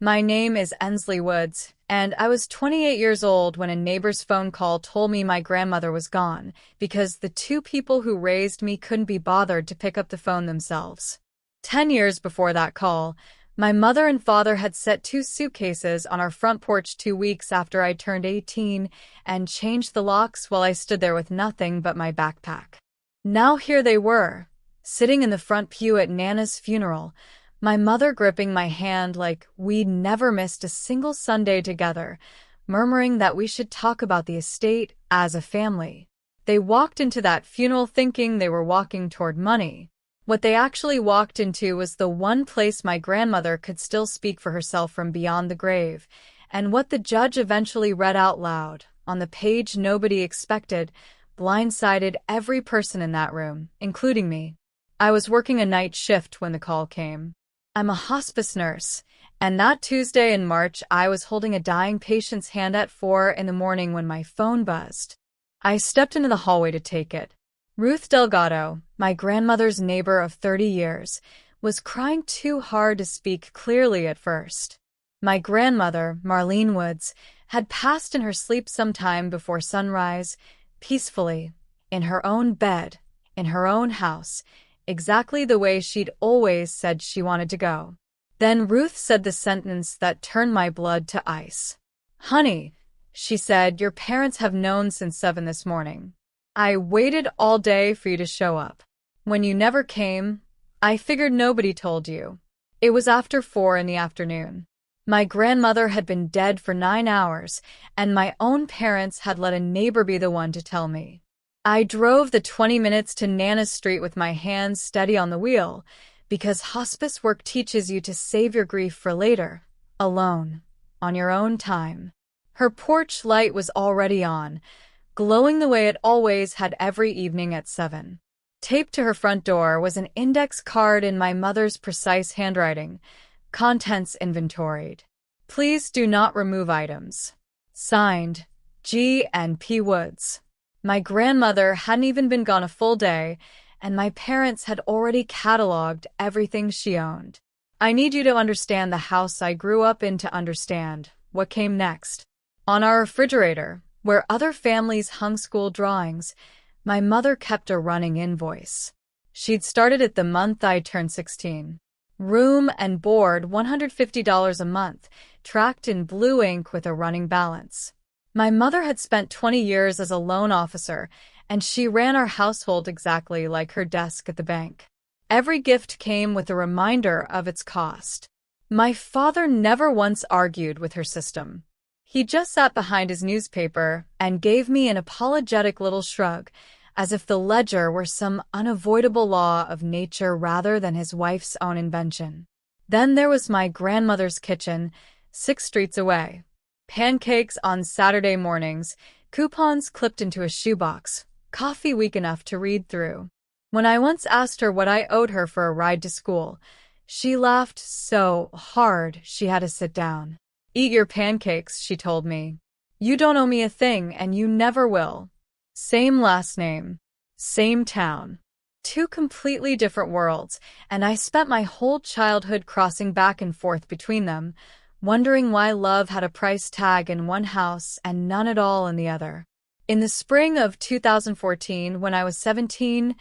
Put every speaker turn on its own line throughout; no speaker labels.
My name is Ensley Woods, and I was 28 years old when a neighbor's phone call told me my grandmother was gone because the two people who raised me couldn't be bothered to pick up the phone themselves. 10 years before that call, my mother and father had set two suitcases on our front porch 2 weeks after I turned 18 and changed the locks while I stood there with nothing but my backpack. Now here they were, sitting in the front pew at Nana's funeral, my mother gripping my hand like we'd never missed a single Sunday together, murmuring that we should talk about the estate as a family. They walked into that funeral thinking they were walking toward money. What they actually walked into was the one place my grandmother could still speak for herself from beyond the grave, and what the judge eventually read out loud, on the page nobody expected, blindsided every person in that room, including me. I was working a night shift when the call came. I'm a hospice nurse, and that Tuesday in March I was holding a dying patient's hand at 4 in the morning when my phone buzzed. I stepped into the hallway to take it. Ruth Delgado, my grandmother's neighbor of 30 years, was crying too hard to speak clearly at first. My grandmother, Marlene Woods, had passed in her sleep some time before sunrise, peacefully, in her own bed, in her own house, exactly the way she'd always said she wanted to go. Then Ruth said the sentence that turned my blood to ice. "Honey," she said, "your parents have known since 7 this morning. I waited all day for you to show up. When you never came, I figured nobody told you." It was after 4 in the afternoon. My grandmother had been dead for 9 hours, and my own parents had let a neighbor be the one to tell me. I drove the 20 minutes to Nana's Street with my hands steady on the wheel, because hospice work teaches you to save your grief for later, alone, on your own time. Her porch light was already on, glowing the way it always had every evening at 7. Taped to her front door was an index card in my mother's precise handwriting, contents inventoried. "Please do not remove items." Signed, G and P Woods. My grandmother hadn't even been gone a full day, and my parents had already cataloged everything she owned. I need you to understand the house I grew up in to understand what came next. On our refrigerator, where other families hung school drawings, my mother kept a running invoice. She'd started it the month I turned 16. Room and board $150 a month, tracked in blue ink with a running balance. My mother had spent 20 years as a loan officer, and she ran our household exactly like her desk at the bank. Every gift came with a reminder of its cost. My father never once argued with her system. He just sat behind his newspaper and gave me an apologetic little shrug, as if the ledger were some unavoidable law of nature rather than his wife's own invention. Then there was my grandmother's kitchen, 6 streets away. Pancakes on Saturday mornings, coupons clipped into a shoebox, coffee weak enough to read through. When I once asked her what I owed her for a ride to school, she laughed so hard she had to sit down. "Eat your pancakes," she told me. "You don't owe me a thing, and you never will." Same last name, same town. Two completely different worlds, and I spent my whole childhood crossing back and forth between them, wondering why love had a price tag in one house and none at all in the other. In the spring of 2014, when I was 17,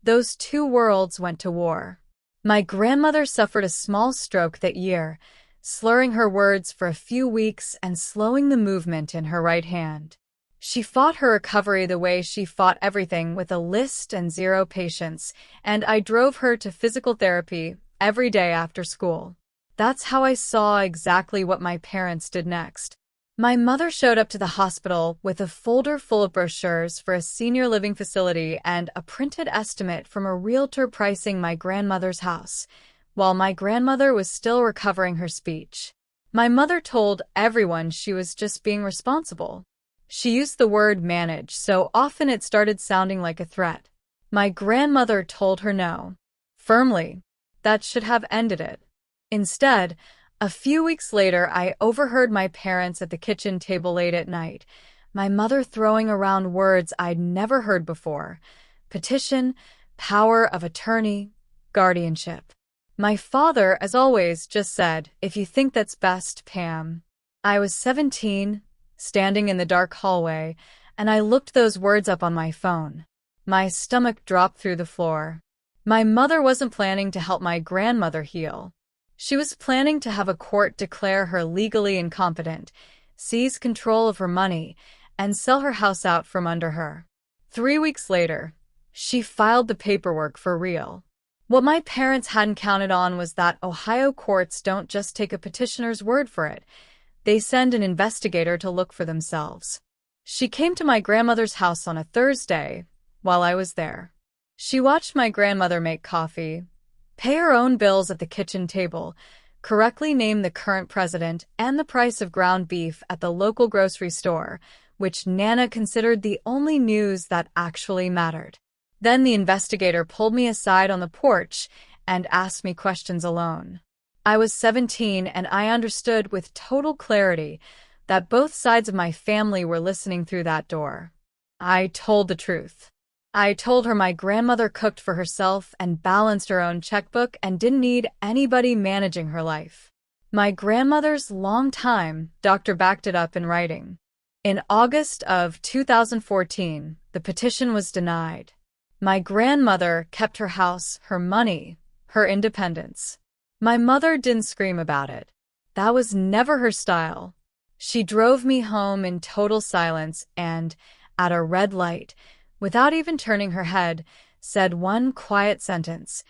those two worlds went to war. My grandmother suffered a small stroke that year, slurring her words for a few weeks and slowing the movement in her right hand. She fought her recovery the way she fought everything, with a list and zero patience, and I drove her to physical therapy every day after school. That's how I saw exactly what my parents did next. My mother showed up to the hospital with a folder full of brochures for a senior living facility and a printed estimate from a realtor pricing my grandmother's house, while my grandmother was still recovering her speech. My mother told everyone she was just being responsible. She used the word manage so often it started sounding like a threat. My grandmother told her no. Firmly. That should have ended it. Instead, a few weeks later, I overheard my parents at the kitchen table late at night, my mother throwing around words I'd never heard before: petition, power of attorney, guardianship. My father, as always, just said, "If you think that's best, Pam." I was 17, standing in the dark hallway, and I looked those words up on my phone. My stomach dropped through the floor. My mother wasn't planning to help my grandmother heal. She was planning to have a court declare her legally incompetent, seize control of her money, and sell her house out from under her. 3 weeks later, she filed the paperwork for real. What my parents hadn't counted on was that Ohio courts don't just take a petitioner's word for it. They send an investigator to look for themselves. She came to my grandmother's house on a Thursday while I was there. She watched my grandmother make coffee, pay her own bills at the kitchen table, correctly name the current president and the price of ground beef at the local grocery store, which Nana considered the only news that actually mattered. Then the investigator pulled me aside on the porch and asked me questions alone. I was 17 and I understood with total clarity that both sides of my family were listening through that door. I told the truth. I told her my grandmother cooked for herself and balanced her own checkbook and didn't need anybody managing her life. My grandmother's longtime doctor backed it up in writing. In August of 2014, the petition was denied. My grandmother kept her house, her money, her independence. My mother didn't scream about it. That was never her style. She drove me home in total silence and, at a red light, without even turning her head, said one quiet sentence,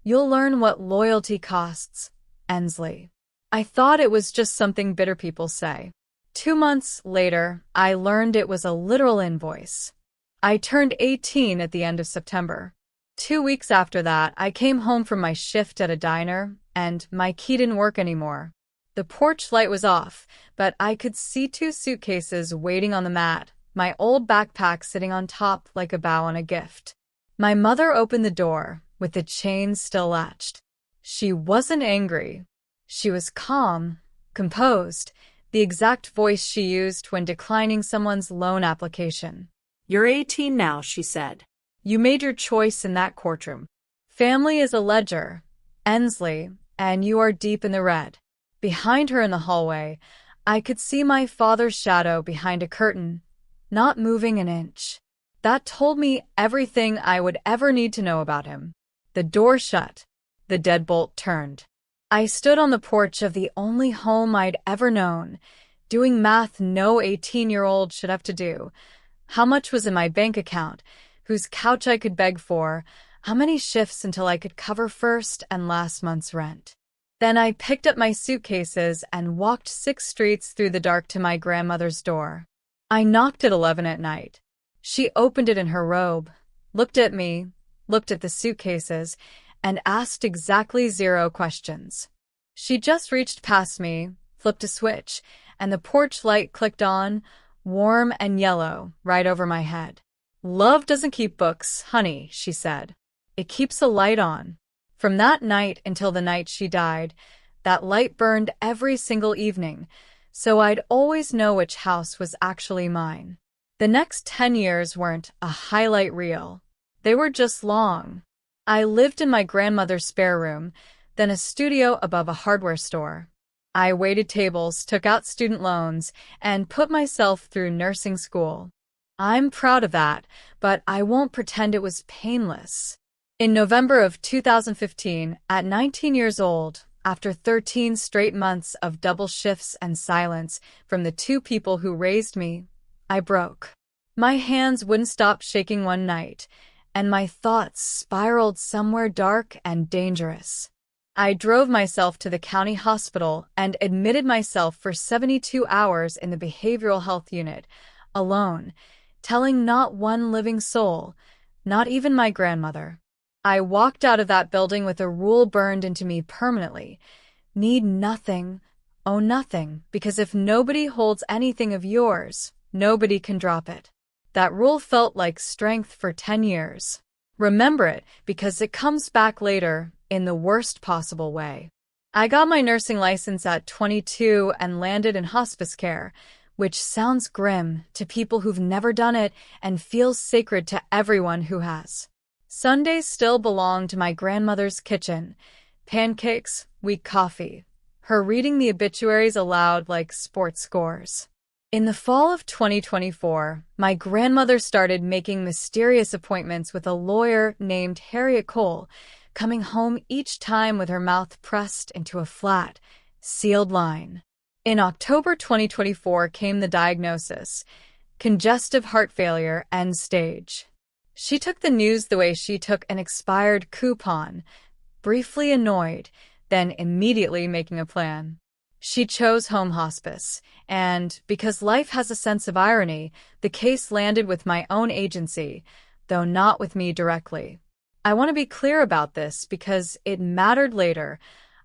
"You'll learn what loyalty costs, Ensley." I thought it was just something bitter people say. 2 months later, I learned it was a literal invoice. I turned 18 at the end of September. 2 weeks after that, I came home from my shift at a diner, and my key didn't work anymore. The porch light was off, but I could see 2 suitcases waiting on the mat, my old backpack sitting on top like a bow on a gift. My mother opened the door, with the chains still latched. She wasn't angry. She was calm, composed, the exact voice she used when declining someone's loan application.
"You're 18 now," she said.
"You made your choice in that courtroom. Family is a ledger, Ensley, and you are deep in the red." Behind her in the hallway, I could see my father's shadow behind a curtain, not moving an inch. That told me everything I would ever need to know about him. The door shut. The deadbolt turned. I stood on the porch of the only home I'd ever known, doing math no 18-year-old should have to do. How much was in my bank account, whose couch I could beg for, how many shifts until I could cover first and last month's rent. Then I picked up my suitcases and walked 6 streets through the dark to my grandmother's door. I knocked at 11 at night. She opened it in her robe, looked at me, looked at the suitcases, and asked exactly 0 questions. She just reached past me, flipped a switch, and the porch light clicked on, warm and yellow, right over my head. "Love doesn't keep books, honey," she said. "It keeps a light on." From that night until the night she died, that light burned every single evening, so I'd always know which house was actually mine. The next 10 years weren't a highlight reel. They were just long. I lived in my grandmother's spare room, then a studio above a hardware store. I waited tables, took out student loans, and put myself through nursing school. I'm proud of that, but I won't pretend it was painless. In November of 2015, at 19 years old, after 13 straight months of double shifts and silence from the 2 people who raised me, I broke. My hands wouldn't stop shaking one night, and my thoughts spiraled somewhere dark and dangerous. I drove myself to the county hospital and admitted myself for 72 hours in the behavioral health unit, alone, telling not one living soul, not even my grandmother. I walked out of that building with a rule burned into me permanently. Need nothing, own nothing, because if nobody holds anything of yours, nobody can drop it. That rule felt like strength for 10 years. Remember it, because it comes back later, in the worst possible way. I got my nursing license at 22 and landed in hospice care, which sounds grim to people who've never done it and feels sacred to everyone who has. Sundays still belong to my grandmother's kitchen, Pancakes, weak coffee. Her reading the obituaries aloud like sports scores. In the fall of 2024, my grandmother started making mysterious appointments with a lawyer named Harriet Cole, coming home each time with her mouth pressed into a flat, sealed line. In October 2024 came the diagnosis: congestive heart failure, end stage. She took the news the way she took an expired coupon, briefly annoyed, then immediately making a plan. She chose home hospice, and, because life has a sense of irony, the case landed with my own agency, though not with me directly. I want to be clear about this because it mattered later.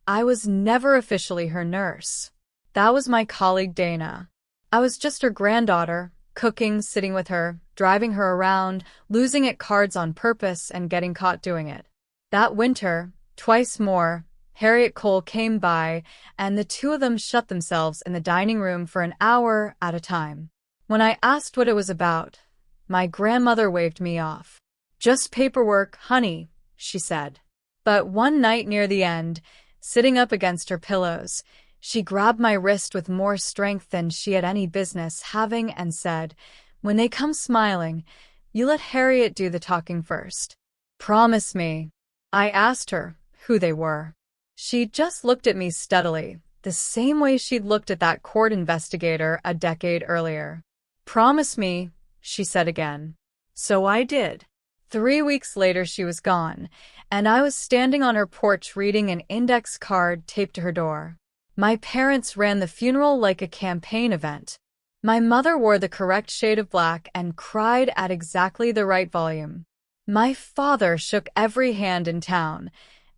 I was never officially her nurse. That was my colleague Dana. I was just her granddaughter, cooking, sitting with her, driving her around, losing at cards on purpose and getting caught doing it. That winter, twice more, Harriet Cole came by, and the two of them shut themselves in the dining room for an hour at a time. When I asked what it was about, my grandmother waved me off. "Just paperwork, honey," she said. But one night near the end, sitting up against her pillows, she grabbed my wrist with more strength than she had any business having and said, "When they come smiling, you let Harriet do the talking first. Promise me." I asked her who they were. She just looked at me steadily, the same way she'd looked at that court investigator a decade earlier. "Promise me," she said again. So I did. 3 weeks later she was gone, and I was standing on her porch reading an index card taped to her door. My parents ran the funeral like a campaign event. My mother wore the correct shade of black and cried at exactly the right volume. My father shook every hand in town,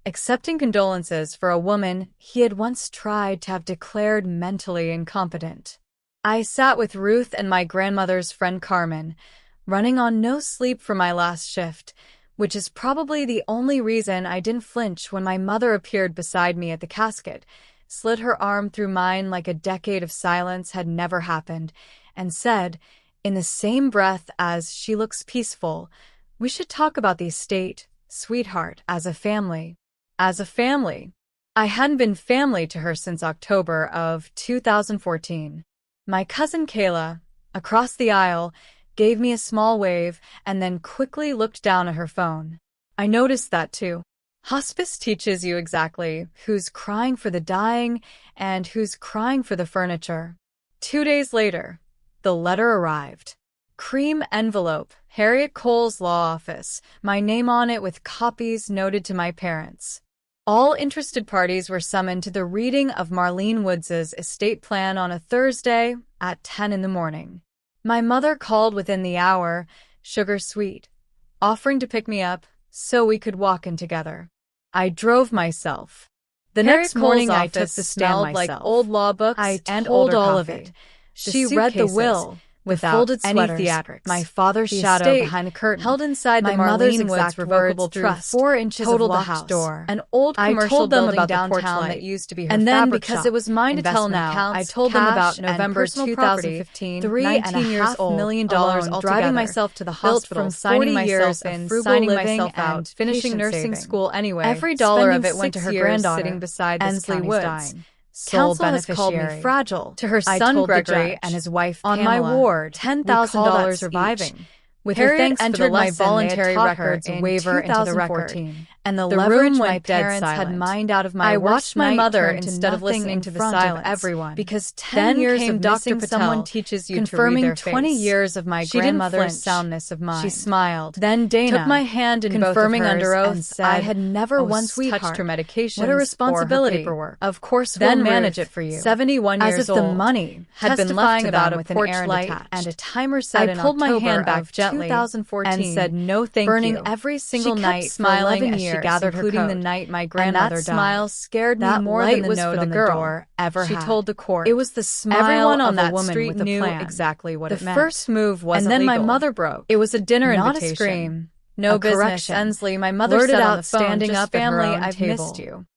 accepting condolences for a woman he had once tried to have declared mentally incompetent. I sat with Ruth and my grandmother's friend Carmen, running on no sleep for my last shift, which is probably the only reason I didn't flinch when my mother appeared beside me at the casket, slid her arm through mine like a decade of silence had never happened, and said, in the same breath as "She looks peaceful, we should talk about the estate, sweetheart, as a family." As a family. I hadn't been family to her since October of 2014. My cousin Kayla, across the aisle, gave me a small wave and then quickly looked down at her phone. I noticed that too. Hospice teaches you exactly who's crying for the dying and who's crying for the furniture. 2 days later, the letter arrived. Cream envelope, Harriet Cole's law office, my name on it with copies noted to my parents. All interested parties were summoned to the reading of Marlene Woods's estate plan on a Thursday at 10 in the morning. My mother called within the hour, sugar sweet, offering to pick me up so we could walk in together. I drove myself. The next morning I took the stand like old law books and old all of it. She read the will without folded any theatrics. My father's shadow behind the curtain, held inside the mother's exact revocable trust, 4 inches of locked door, an old commercial building downtown that used to be her fabric shop. And then, because it was mine to tell now, I told them about November 2015, $3.5 million alone, driving myself to the hospital, signing myself in, signing myself out, finishing nursing school anyway. Every dollar of it went to her granddaughter, sitting beside Ensley Woods. Counsel has called me fragile. To her son Gregory and his wife Pamela, on my ward, $10,000 surviving. With Harriet entered my voluntary records waiver into the record, and the leverage my parents had mined out of my I watched my mother instead of listening to the silence of everyone, because 10 years of Dr. Patel someone teaches you confirming to read their 20 years of my grandmother's soundness of mind. She smiled. Then Dana took my hand in confirming both of hers under oath and said, I had never once touched her medication. What a responsibility! Paperwork. Of course, we'll manage it for you. 71 years old, as if the money had been left about a porch light and a timer set in October. I pulled my hand back gently 2014 and said no thank burning you. Every single night smiling for 11 years, gathered including her coat. The night my grandmother died. Smile scared me more than the note on the door ever had. She told the court. It was the smile everyone on that street with knew exactly what it meant. The first move wasn't legal. And then my mother broke. It was a dinner invitation. Not a scream. No business, Ensley. My mother blurted said out on the phone, standing up family, I've missed you.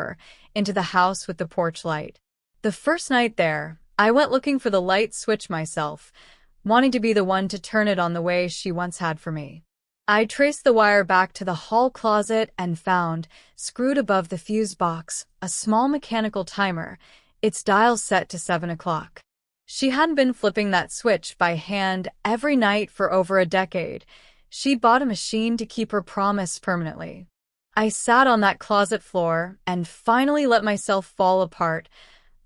over, into the house with the porch light. The first night there, I went looking for the light switch myself, wanting to be the one to turn it on the way she once had for me. I traced the wire back to the hall closet and found, screwed above the fuse box, a small mechanical timer, its dial set to 7 o'clock. She hadn't been flipping that switch by hand every night for over a decade. She'd bought a machine to keep her promise permanently. I sat on that closet floor and finally let myself fall apart,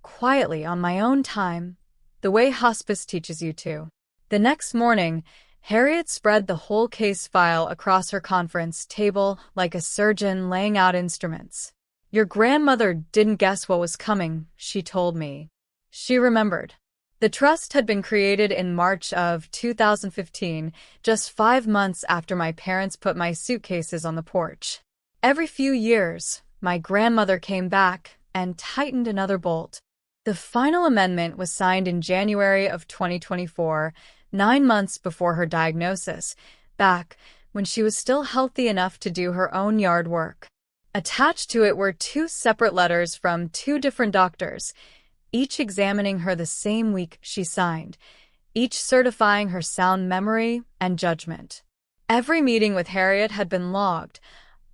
quietly on my own time, the way hospice teaches you to. The next morning, Harriet spread the whole case file across her conference table like a surgeon laying out instruments. Your grandmother didn't guess what was coming, she told me. She remembered. The trust had been created in March of 2015, just 5 months after my parents put my suitcases on the porch. Every few years, my grandmother came back and tightened another bolt. The final amendment was signed in January of 2024, 9 months before her diagnosis, back when she was still healthy enough to do her own yard work. Attached to it were 2 separate letters from 2 different doctors, each examining her the same week she signed, each certifying her sound memory and judgment. Every meeting with Harriet had been logged,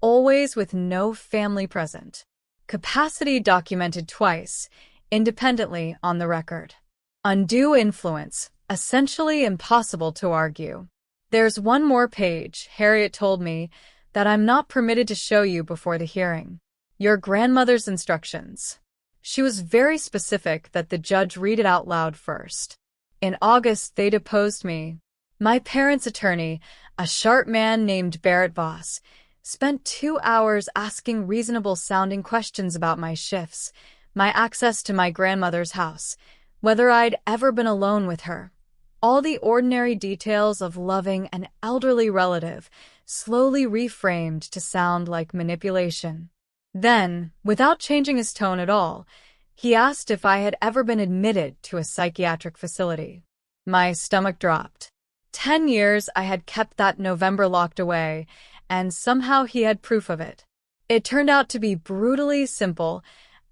always with no family present. Capacity documented twice, independently on the record. Undue influence, essentially impossible to argue. There's one more page, Harriet told me, that I'm not permitted to show you before the hearing. Your grandmother's instructions. She was very specific that the judge read it out loud first. In August, they deposed me. My parents' attorney, a sharp man named Barrett Voss, spent 2 hours asking reasonable-sounding questions about my shifts, my access to my grandmother's house, whether I'd ever been alone with her. All the ordinary details of loving an elderly relative, slowly reframed to sound like manipulation. Then, without changing his tone at all, he asked if I had ever been admitted to a psychiatric facility. My stomach dropped. 10 years I had kept that November locked away, and somehow he had proof of it. It turned out to be brutally simple.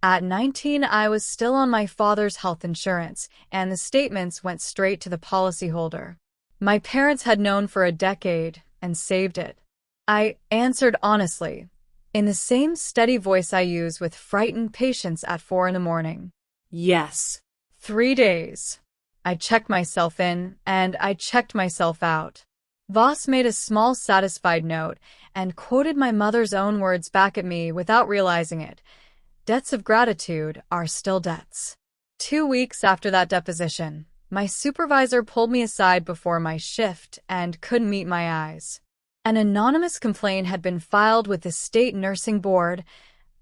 At 19, I was still on my father's health insurance, and the statements went straight to the policyholder. My parents had known for a decade and saved it. I answered honestly, in the same steady voice I use with frightened patients at 4 a.m. Yes. 3 days. I checked myself in, and I checked myself out. Voss made a small satisfied note and quoted my mother's own words back at me without realizing it. Debts of gratitude are still debts. 2 weeks after that deposition, my supervisor pulled me aside before my shift and couldn't meet my eyes. An anonymous complaint had been filed with the state nursing board,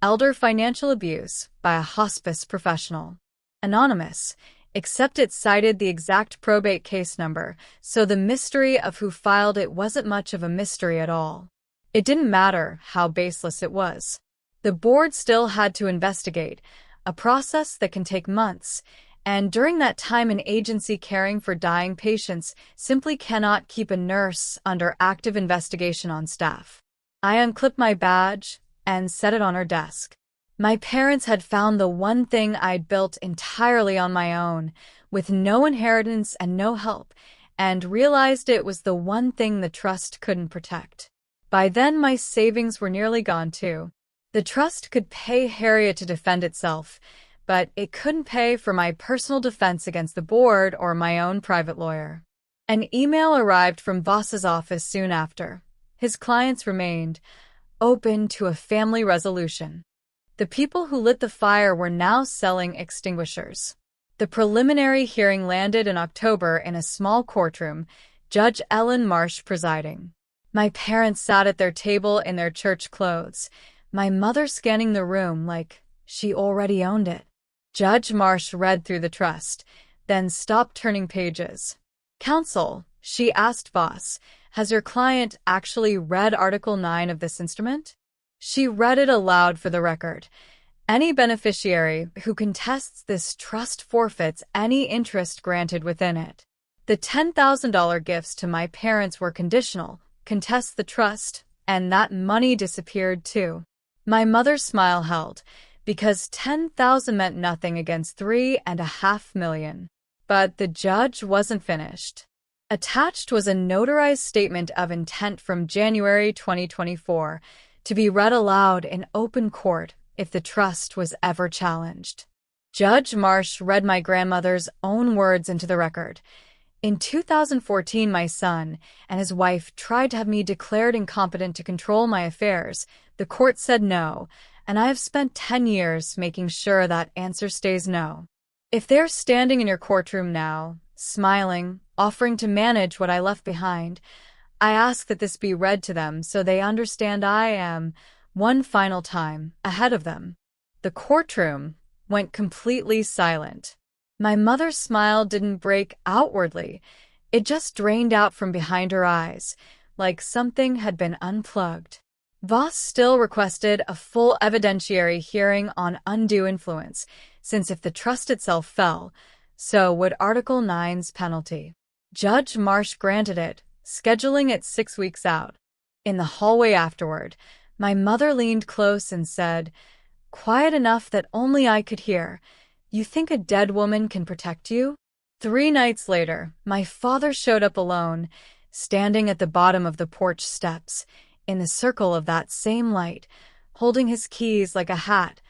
elder financial abuse, by a hospice professional. Anonymous, except it cited the exact probate case number, so the mystery of who filed it wasn't much of a mystery at all. It didn't matter how baseless it was. The board still had to investigate, a process that can take months, and during that time an agency caring for dying patients simply cannot keep a nurse under active investigation on staff. I unclipped my badge and set it on her desk. My parents had found the one thing I'd built entirely on my own, with no inheritance and no help, and realized it was the one thing the trust couldn't protect. By then my savings were nearly gone too. The trust could pay Harriet to defend itself, but it couldn't pay for my personal defense against the board or my own private lawyer. An email arrived from Voss's office soon after. His clients remained open to a family resolution. The people who lit the fire were now selling extinguishers. The preliminary hearing landed in October in a small courtroom, Judge Ellen Marsh presiding. My parents sat at their table in their church clothes, my mother scanning the room like she already owned it. Judge Marsh read through the trust, then stopped turning pages. Counsel, she asked Voss, has your client actually read Article 9 of this instrument? She read it aloud for the record. Any beneficiary who contests this trust forfeits any interest granted within it. The $10,000 gifts to my parents were conditional. Contest the trust, and that money disappeared too. My mother's smile held, because $10,000 meant nothing against $3.5 million. But the judge wasn't finished. Attached was a notarized statement of intent from January 2024 to be read aloud in open court if the trust was ever challenged. Judge Marsh read my grandmother's own words into the record. In 2014, my son and his wife tried to have me declared incompetent to control my affairs. The court said no, and I have spent 10 years making sure that answer stays no. If they're standing in your courtroom now, smiling, offering to manage what I left behind, I ask that this be read to them so they understand I am, one final time, ahead of them. The courtroom went completely silent. My mother's smile didn't break outwardly. It just drained out from behind her eyes, like something had been unplugged. Voss still requested a full evidentiary hearing on undue influence, since if the trust itself fell, so would Article 9's penalty. Judge Marsh granted it, scheduling it 6 weeks out. In the hallway afterward, my mother leaned close and said, quiet enough that only I could hear, "You think a dead woman can protect you?" 3 nights later, my father showed up alone, standing at the bottom of the porch steps, in the circle of that same light, holding his keys like a hat,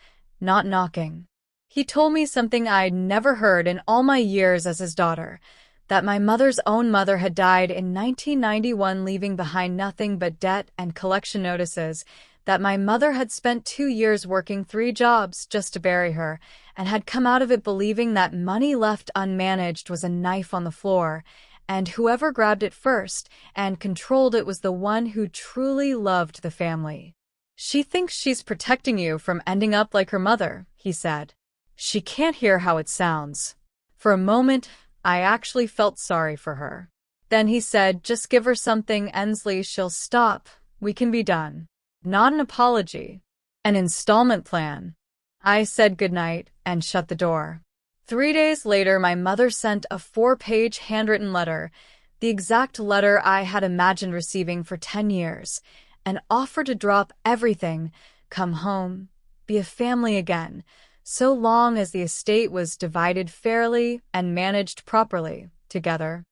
not knocking. He told me something I'd never heard in all my years as his daughter, that my mother's own mother had died in 1991, leaving behind nothing but debt and collection notices, that my mother had spent 2 years working 3 jobs just to bury her, and had come out of it believing that money left unmanaged was a knife on the floor, and whoever grabbed it first and controlled it was the one who truly loved the family. "She thinks she's protecting you from ending up like her mother," he said. "She can't hear how it sounds." For a moment, I actually felt sorry for her. Then he said, "Just give her something, Ensley, she'll stop. We can be done." Not an apology. An installment plan. I said goodnight and shut the door. 3 days later, my mother sent a 4-page handwritten letter, the exact letter I had imagined receiving for 10 years, an offer to drop everything, come home, be a family again, so long as the estate was divided fairly and managed properly, together.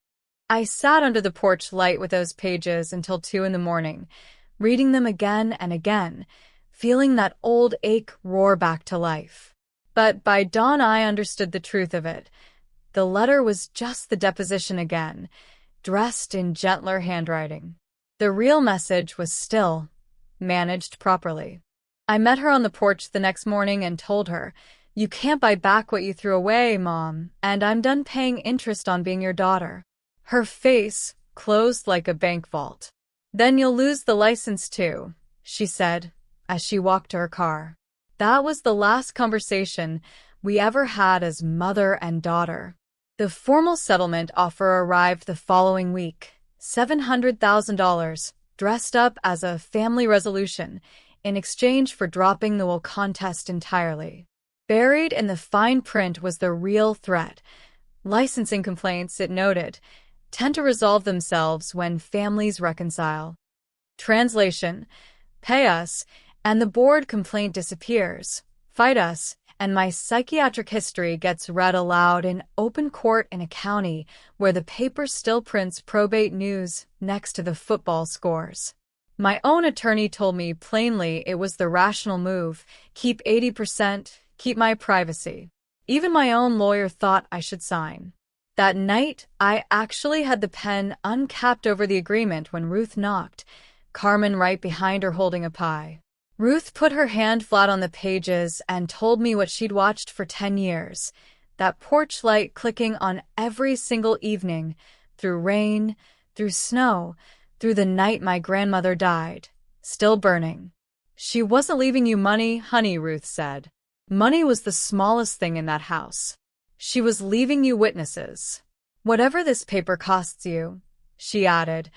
I sat under the porch light with those pages until 2 in the morning, reading them again and again, feeling that old ache roar back to life. But by dawn I understood the truth of it. The letter was just the deposition again, dressed in gentler handwriting. The real message was still managed properly. I met her on the porch the next morning and told her, "You can't buy back what you threw away, Mom, and I'm done paying interest on being your daughter." Her face closed like a bank vault. "Then you'll lose the license too," she said, as she walked to her car. That was the last conversation we ever had as mother and daughter. The formal settlement offer arrived the following week, $700,000, dressed up as a family resolution, in exchange for dropping the will contest entirely. Buried in the fine print was the real threat. Licensing complaints, it noted, tend to resolve themselves when families reconcile. Translation: pay us, and the board complaint disappears. Fight us, and my psychiatric history gets read aloud in open court in a county where the paper still prints probate news next to the football scores. My own attorney told me plainly it was the rational move, keep 80%, keep my privacy. Even my own lawyer thought I should sign. That night, I actually had the pen uncapped over the agreement when Ruth knocked, Carmen right behind her holding a pie. Ruth put her hand flat on the pages and told me what she'd watched for 10 years, that porch light clicking on every single evening, through rain, through snow, through the night my grandmother died, still burning. "She wasn't leaving you money, honey," Ruth said. "Money was the smallest thing in that house. She was leaving you witnesses. Whatever this paper costs you," she added,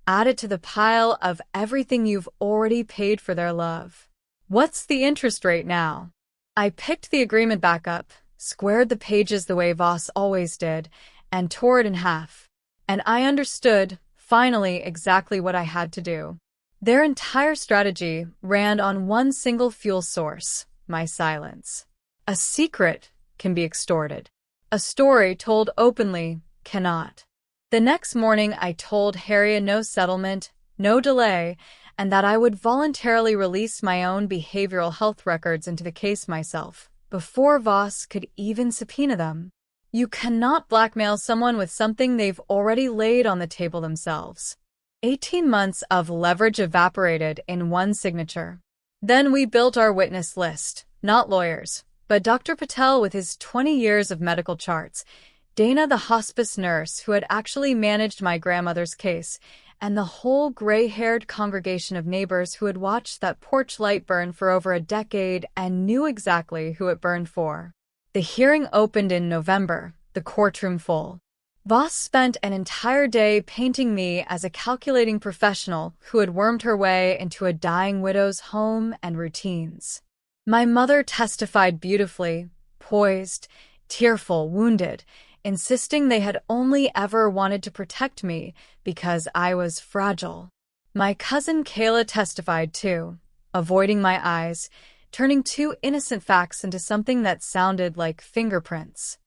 "add it to the pile of everything you've already paid for their love. What's the interest rate now?" I picked the agreement back up, squared the pages the way Voss always did, and tore it in half. And I understood, finally, exactly what I had to do. Their entire strategy ran on one single fuel source: my silence. A secret can be extorted. A story told openly cannot. The next morning, I told Harriet no settlement, no delay, and that I would voluntarily release my own behavioral health records into the case myself, before Voss could even subpoena them. You cannot blackmail someone with something they've already laid on the table themselves. 18 months of leverage evaporated in one signature. Then we built our witness list, not lawyers, but Dr. Patel with his 20 years of medical charts, Dana the hospice nurse who had actually managed my grandmother's case, and the whole gray-haired congregation of neighbors who had watched that porch light burn for over a decade and knew exactly who it burned for. The hearing opened in November, the courtroom full. Voss spent an entire day painting me as a calculating professional who had wormed her way into a dying widow's home and routines. My mother testified beautifully, poised, tearful, wounded, insisting they had only ever wanted to protect me because I was fragile. My cousin Kayla testified too, avoiding my eyes, turning two innocent facts into something that sounded like fingerprints.